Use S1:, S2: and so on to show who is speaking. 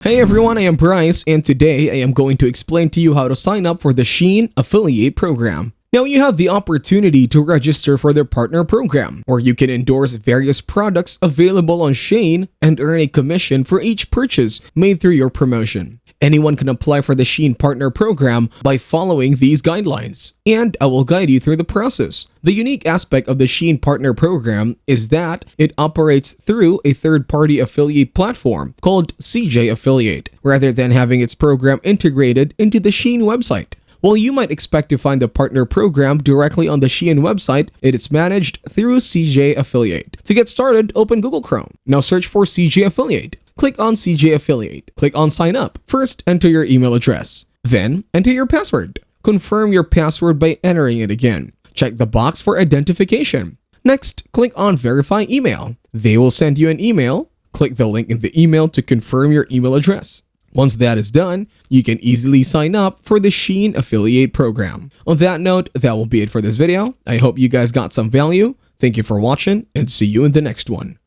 S1: Hey everyone, I am Bryce, and today I am going to explain to you how to sign up for the Shein affiliate program. Now you have the opportunity to register for their partner program, where you can endorse various products available on Shein and earn a commission for each purchase made through your promotion. Anyone can apply for the Shein partner program by following these guidelines, and I will guide you through the process. The unique aspect of the Shein partner program is that it operates through a third-party affiliate platform called CJ Affiliate, rather than having its program integrated into the Shein website. While you might expect to find the partner program directly on the Shein website, it is managed through CJ Affiliate. To get started, open Google Chrome. Now search for CJ Affiliate. Click on CJ Affiliate. Click on Sign Up. First, enter your email address. Then, enter your password. Confirm your password by entering it again. Check the box for identification. Next, click on Verify Email. They will send you an email. Click the link in the email to confirm your email address. Once that is done, you can easily sign up for the Shein affiliate program. On that note, that will be it for this video. I hope you guys got some value. Thank you for watching, and see you in the next one.